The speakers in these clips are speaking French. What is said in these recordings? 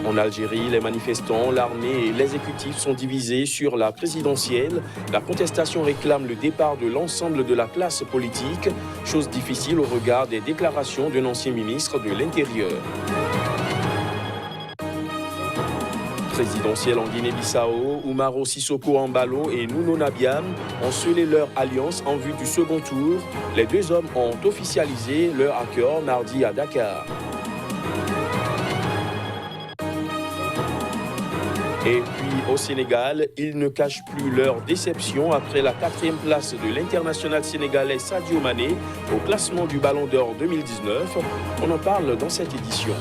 En Algérie, les manifestants, l'armée et l'exécutif sont divisés sur la présidentielle. La contestation réclame le départ de l'ensemble de la classe politique, chose difficile au regard des déclarations d'un ancien ministre de l'Intérieur. Présidentielle en Guinée-Bissau, Umaro Sissoko Embalo et Nuno Nabiam ont scellé leur alliance en vue du second tour. Les deux hommes ont officialisé leur accord mardi à Dakar. Et puis au Sénégal, ils ne cachent plus leur déception après la 4e place de l'international sénégalais Sadio Mané au classement du Ballon d'Or 2019. On en parle dans cette édition.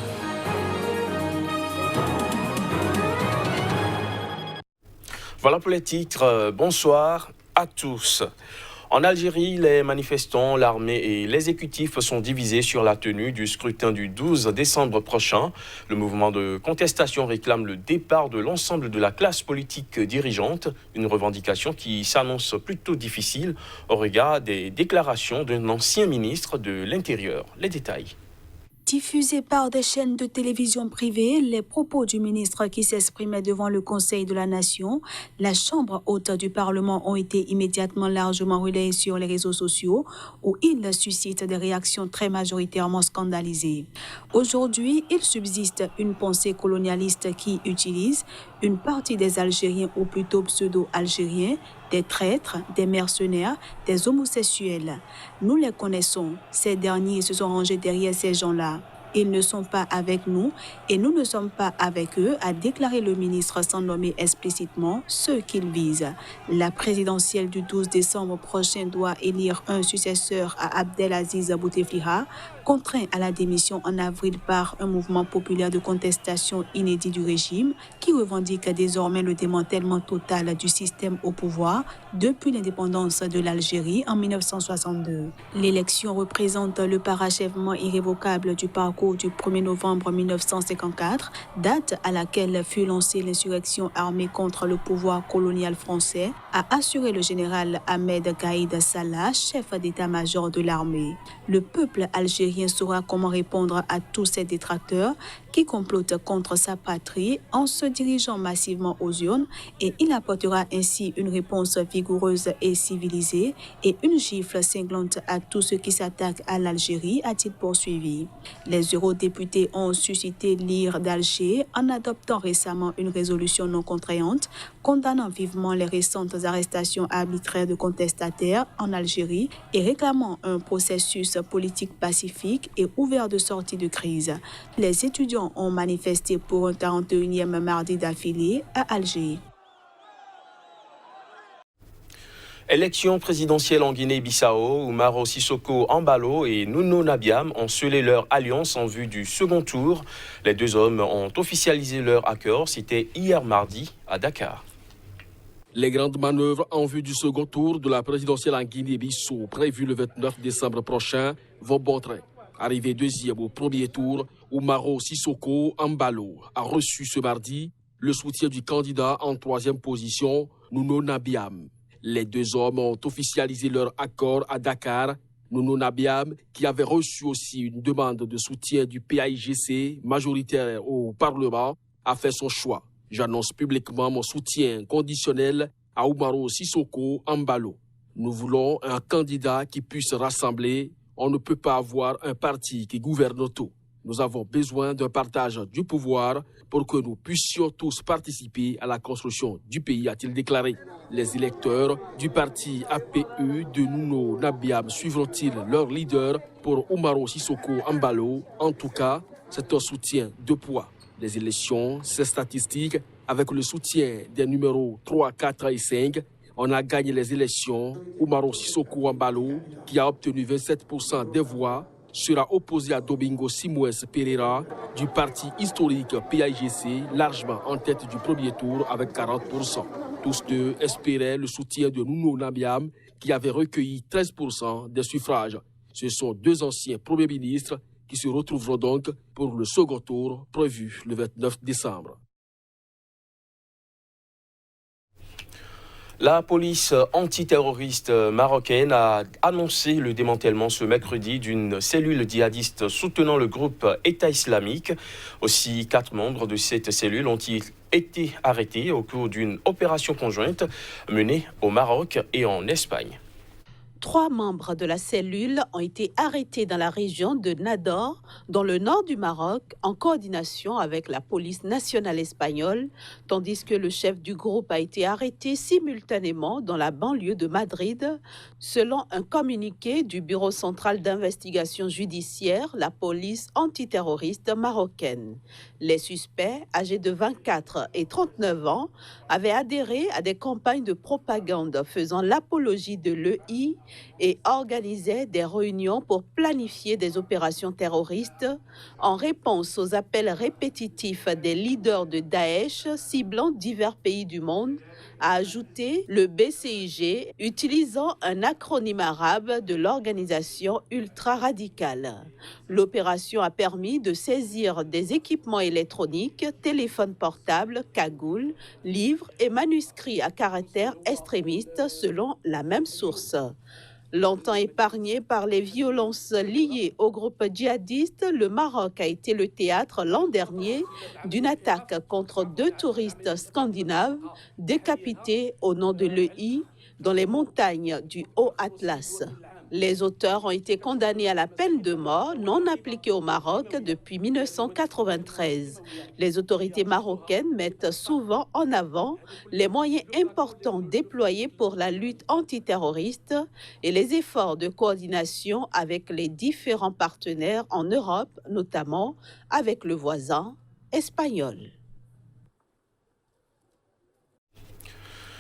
Voilà pour les titres. Bonsoir à tous. En Algérie, les manifestants, l'armée et l'exécutif sont divisés sur la tenue du scrutin du 12 décembre prochain. Le mouvement de contestation réclame le départ de l'ensemble de la classe politique dirigeante, une revendication qui s'annonce plutôt difficile au regard des déclarations d'un ancien ministre de l'Intérieur. Les détails. Diffusés par des chaînes de télévision privées, les propos du ministre qui s'exprimait devant le Conseil de la Nation, la Chambre haute du Parlement ont été immédiatement largement relayés sur les réseaux sociaux où ils suscitent des réactions très majoritairement scandalisées. Aujourd'hui, il subsiste une pensée colonialiste qui utilise une partie des Algériens ou plutôt pseudo-algériens, des traîtres, des mercenaires, des homosexuels. Nous les connaissons. Ces derniers se sont rangés derrière ces gens-là. Ils ne sont pas avec nous et nous ne sommes pas avec eux, a déclaré le ministre sans nommer explicitement ceux qu'il vise. La présidentielle du 12 décembre prochain doit élire un successeur à Abdelaziz Bouteflika, contraint à la démission en avril par un mouvement populaire de contestation inédit du régime qui revendique désormais le démantèlement total du système au pouvoir depuis l'indépendance de l'Algérie en 1962. L'élection représente le parachèvement irrévocable du parcours du 1er novembre 1954, date à laquelle fut lancée l'insurrection armée contre le pouvoir colonial français, a assuré le général Ahmed Gaïd Salah, chef d'état-major de l'armée. Le peuple algérien saura comment répondre à tous ces détracteurs qui complotent contre sa patrie en se dirigeant massivement aux urnes et il apportera ainsi une réponse vigoureuse et civilisée et une gifle cinglante à tous ceux qui s'attaquent à l'Algérie, a-t-il poursuivi. Les eurodéputés ont suscité l'ire d'Alger en adoptant récemment une résolution non contraignante condamnant vivement les récentes arrestations arbitraires de contestataires en Algérie et réclamant un processus politique pacifique et ouvert de sortie de crise. Les étudiants ont manifesté pour un 41e mardi d'affilée à Alger. Élection présidentielle en Guinée-Bissau, Umaro Sissoko Embalo et Nuno Nabiam ont scellé leur alliance en vue du second tour. Les deux hommes ont officialisé leur accord, c'était hier mardi à Dakar. Les grandes manœuvres en vue du second tour de la présidentielle en Guinée-Bissau, prévues le 29 décembre prochain, vont bon train. Arrivé deuxième au premier tour, Umaro Sissoko Embalo a reçu ce mardi le soutien du candidat en troisième position, Nuno Nabiam. Les deux hommes ont officialisé leur accord à Dakar. Nuno Nabiam, qui avait reçu aussi une demande de soutien du PAIGC majoritaire au Parlement, a fait son choix. J'annonce publiquement mon soutien conditionnel à Umaro Sissoko Embalo. Nous voulons un candidat qui puisse rassembler. On ne peut pas avoir un parti qui gouverne tout. Nous avons besoin d'un partage du pouvoir pour que nous puissions tous participer à la construction du pays, a-t-il déclaré. Les électeurs du parti APE de Nuno Nabiam suivront-ils leur leader pour Umaro Sissoko Embalo? En tout cas, c'est un soutien de poids. Les élections, c'est statistique, avec le soutien des numéros 3, 4 et 5, on a gagné les élections. Umaro Sissoko Embalo, qui a obtenu 27% des voix, sera opposé à Domingo Simões Pereira du parti historique PAIGC, largement en tête du premier tour avec 40%. Tous deux espéraient le soutien de Nuno Nabiam, qui avait recueilli 13% des suffrages. Ce sont deux anciens premiers ministres qui se retrouveront donc pour le second tour prévu le 29 décembre. La police antiterroriste marocaine a annoncé le démantèlement ce mercredi d'une cellule djihadiste soutenant le groupe État islamique. Aussi, 4 membres de cette cellule ont été arrêtés au cours d'une opération conjointe menée au Maroc et en Espagne. 3 membres de la cellule ont été arrêtés dans la région de Nador, dans le nord du Maroc, en coordination avec la police nationale espagnole, tandis que le chef du groupe a été arrêté simultanément dans la banlieue de Madrid. Selon un communiqué du Bureau central d'investigation judiciaire, la police antiterroriste marocaine. Les suspects, âgés de 24 et 39 ans, avaient adhéré à des campagnes de propagande faisant l'apologie de l'EI et organisaient des réunions pour planifier des opérations terroristes en réponse aux appels répétitifs des leaders de Daesh ciblant divers pays du monde, a ajouté le BCIG, utilisant un acronyme arabe de l'organisation ultra-radicale. L'opération a permis de saisir des équipements électroniques, téléphones portables, cagoules, livres et manuscrits à caractère extrémiste selon la même source. Longtemps épargné par les violences liées au groupe djihadiste, le Maroc a été le théâtre l'an dernier d'une attaque contre 2 touristes scandinaves décapités au nom de l'EI dans les montagnes du Haut-Atlas. Les auteurs ont été condamnés à la peine de mort non appliquée au Maroc depuis 1993. Les autorités marocaines mettent souvent en avant les moyens importants déployés pour la lutte antiterroriste et les efforts de coordination avec les différents partenaires en Europe, notamment avec le voisin espagnol.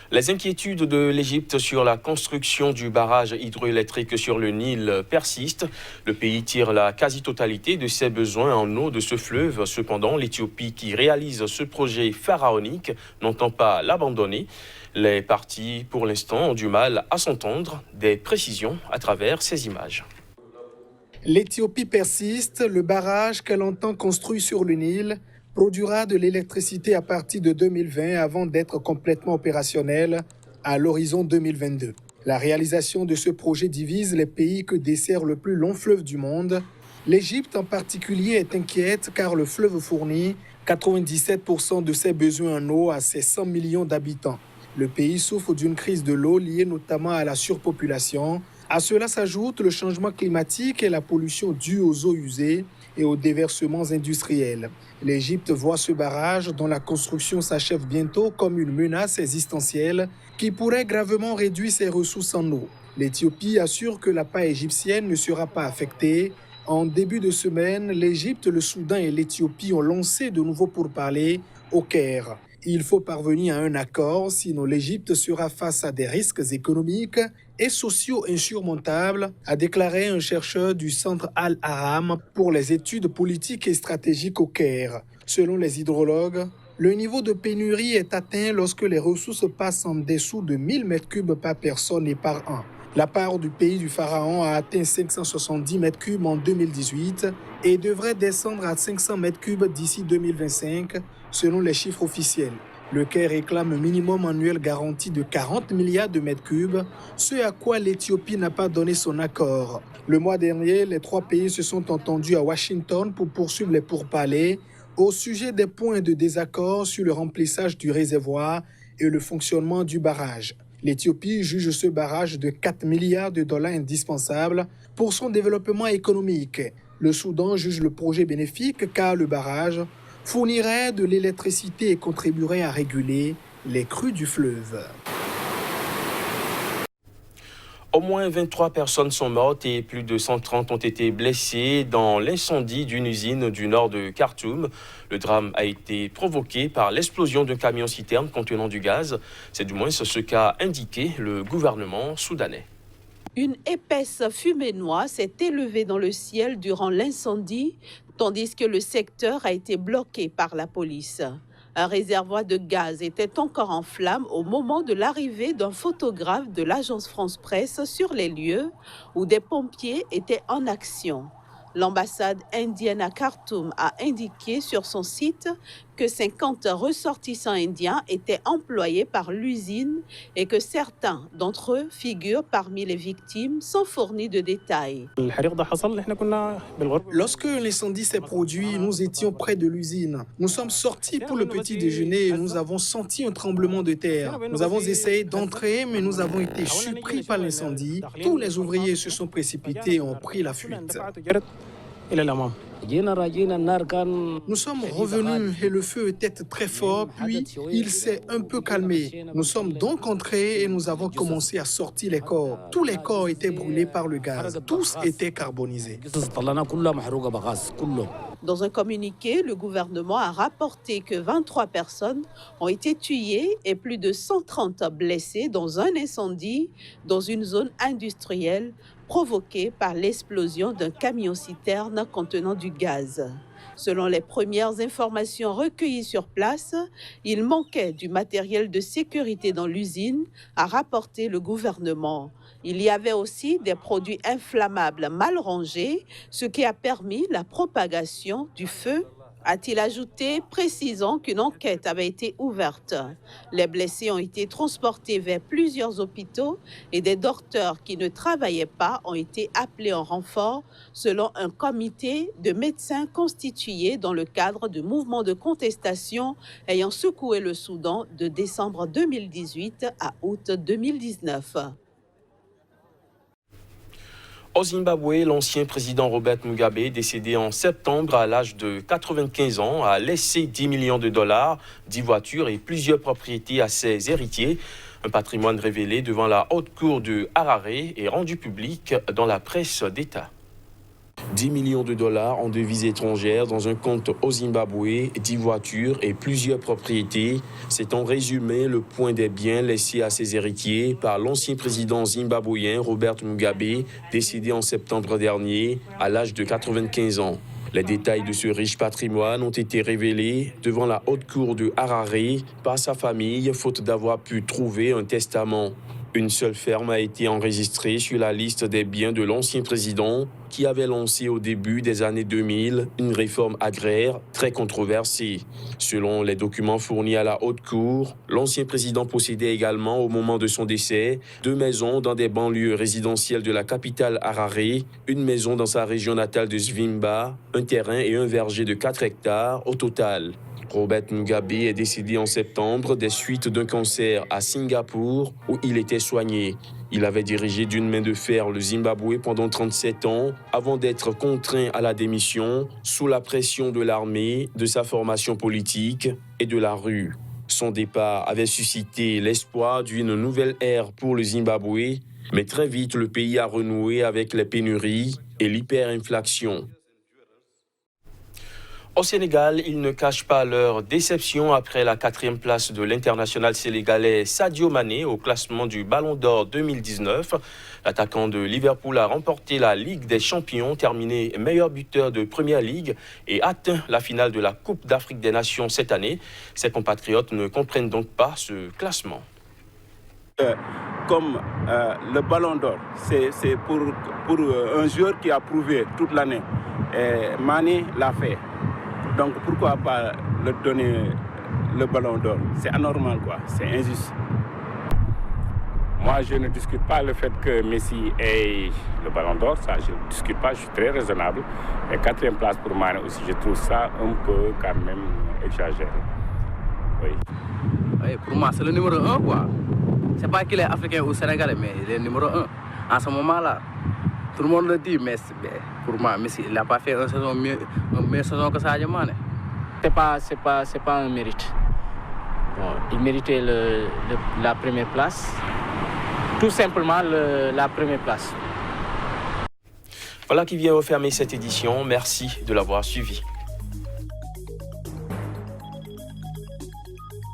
Les inquiétudes de l'Égypte sur la construction du barrage hydroélectrique sur le Nil persistent. Le pays tire la quasi-totalité de ses besoins en eau de ce fleuve. Cependant, l'Éthiopie, qui réalise ce projet pharaonique, n'entend pas l'abandonner. Les parties, pour l'instant, ont du mal à s'entendre. Des précisions à travers ces images. L'Éthiopie persiste. Le barrage qu'elle entend construire sur le Nil produira de l'électricité à partir de 2020 avant d'être complètement opérationnel à l'horizon 2022. La réalisation de ce projet divise les pays que dessert le plus long fleuve du monde. L'Égypte en particulier est inquiète car le fleuve fournit 97% de ses besoins en eau à ses 100 millions d'habitants. Le pays souffre d'une crise de l'eau liée notamment à la surpopulation. À cela s'ajoute le changement climatique et la pollution due aux eaux usées et aux déversements industriels. L'Égypte voit ce barrage, dont la construction s'achève bientôt, comme une menace existentielle qui pourrait gravement réduire ses ressources en eau. L'Éthiopie assure que la part égyptienne ne sera pas affectée. En début de semaine, l'Égypte, le Soudan et l'Éthiopie ont lancé de nouveaux pourparlers au Caire. Il faut parvenir à un accord, sinon l'Égypte sera face à des risques économiques et sociaux insurmontables, a déclaré un chercheur du Centre Al-Haram pour les études politiques et stratégiques au Caire. Selon les hydrologues, le niveau de pénurie est atteint lorsque les ressources passent en dessous de 1000 m3 par personne et par an. La part du pays du pharaon a atteint 570 m3 en 2018 et devrait descendre à 500 m3 d'ici 2025, selon les chiffres officiels. Le Caire réclame un minimum annuel garanti de 40 milliards de mètres cubes, ce à quoi l'Éthiopie n'a pas donné son accord. Le mois dernier, les 3 pays se sont entendus à Washington pour poursuivre les pourparlers au sujet des points de désaccord sur le remplissage du réservoir et le fonctionnement du barrage. L'Éthiopie juge ce barrage de 4 milliards de dollars indispensable pour son développement économique. Le Soudan juge le projet bénéfique car le barrage fournirait de l'électricité et contribuerait à réguler les crues du fleuve. Au moins 23 personnes sont mortes et plus de 130 ont été blessées dans l'incendie d'une usine du nord de Khartoum. Le drame a été provoqué par l'explosion d'un camion-citerne contenant du gaz. C'est du moins ce qu'a indiqué le gouvernement soudanais. Une épaisse fumée noire s'est élevée dans le ciel durant l'incendie, tandis que le secteur a été bloqué par la police. Un réservoir de gaz était encore en flammes au moment de l'arrivée d'un photographe de l'agence France Presse sur les lieux où des pompiers étaient en action. L'ambassade indienne à Khartoum a indiqué sur son site que 50 ressortissants indiens étaient employés par l'usine et que certains d'entre eux figurent parmi les victimes sans fournir de détails. Lorsque l'incendie s'est produit, nous étions près de l'usine. Nous sommes sortis pour le petit déjeuner et nous avons senti un tremblement de terre. Nous avons essayé d'entrer, mais nous avons été surpris par l'incendie. Tous les ouvriers se sont précipités et ont pris la fuite. Nous sommes revenus et le feu était très fort, puis il s'est un peu calmé. Nous sommes donc entrés et nous avons commencé à sortir les corps. Tous les corps étaient brûlés par le gaz, tous étaient carbonisés. Dans un communiqué, le gouvernement a rapporté que 23 personnes ont été tuées et plus de 130 blessées dans un incendie dans une zone industrielle provoquée par l'explosion d'un camion-citerne contenant du gaz. Selon les premières informations recueillies sur place, il manquait du matériel de sécurité dans l'usine, a rapporté le gouvernement. Il y avait aussi des produits inflammables mal rangés, ce qui a permis la propagation du feu, a-t-il ajouté, précisant qu'une enquête avait été ouverte. Les blessés ont été transportés vers plusieurs hôpitaux et des docteurs qui ne travaillaient pas ont été appelés en renfort selon un comité de médecins constitué dans le cadre de mouvements de contestation ayant secoué le Soudan de décembre 2018 à août 2019. Au Zimbabwe, l'ancien président Robert Mugabe, décédé en septembre à l'âge de 95 ans, a laissé 10 millions de dollars, 10 voitures et plusieurs propriétés à ses héritiers. Un patrimoine révélé devant la haute cour de Harare et rendu public dans la presse d'État. 10 millions de dollars en devises étrangères dans un compte au Zimbabwe, 10 voitures et plusieurs propriétés. C'est en résumé le point des biens laissés à ses héritiers par l'ancien président zimbabwéen Robert Mugabe, décédé en septembre dernier à l'âge de 95 ans. Les détails de ce riche patrimoine ont été révélés devant la haute cour de Harare par sa famille, faute d'avoir pu trouver un testament. Une seule ferme a été enregistrée sur la liste des biens de l'ancien président qui avait lancé au début des années 2000 une réforme agraire très controversée. Selon les documents fournis à la haute cour, l'ancien président possédait également au moment de son décès 2 maisons dans des banlieues résidentielles de la capitale Harare, une maison dans sa région natale de Zvimba, un terrain et un verger de 4 hectares au total. Robert Mugabe est décédé en septembre des suites d'un cancer à Singapour où il était soigné. Il avait dirigé d'une main de fer le Zimbabwe pendant 37 ans avant d'être contraint à la démission sous la pression de l'armée, de sa formation politique et de la rue. Son départ avait suscité l'espoir d'une nouvelle ère pour le Zimbabwe, mais très vite le pays a renoué avec les pénuries et l'hyperinflation. Au Sénégal, ils ne cachent pas leur déception après la 4e place de l'international sénégalais Sadio Mané au classement du Ballon d'Or 2019. L'attaquant de Liverpool a remporté la Ligue des Champions, terminé meilleur buteur de Première Ligue et atteint la finale de la Coupe d'Afrique des Nations cette année. Ses compatriotes ne comprennent donc pas ce classement. Comme le Ballon d'Or, c'est pour un joueur qui a prouvé toute l'année. Mané l'a fait. Donc pourquoi pas leur donner le Ballon d'Or? C'est anormal, quoi. C'est injuste. Moi, je ne discute pas le fait que Messi ait le Ballon d'Or. Ça, je ne discute pas. Je suis très raisonnable. Et 4e place pour Mané aussi, je trouve ça un peu quand même exagéré. Oui. Oui, pour moi, c'est le numéro 1, quoi. C'est pas qu'il est africain ou sénégalais, mais il est numéro 1. En ce moment-là, tout le monde le dit, mais pour moi, Messi, il n'a pas fait une meilleure saison que Sadio Mané. C'est pas un mérite. Bon, il méritait la première place. Tout simplement la première place. Voilà qui vient refermer cette édition. Merci de l'avoir suivi.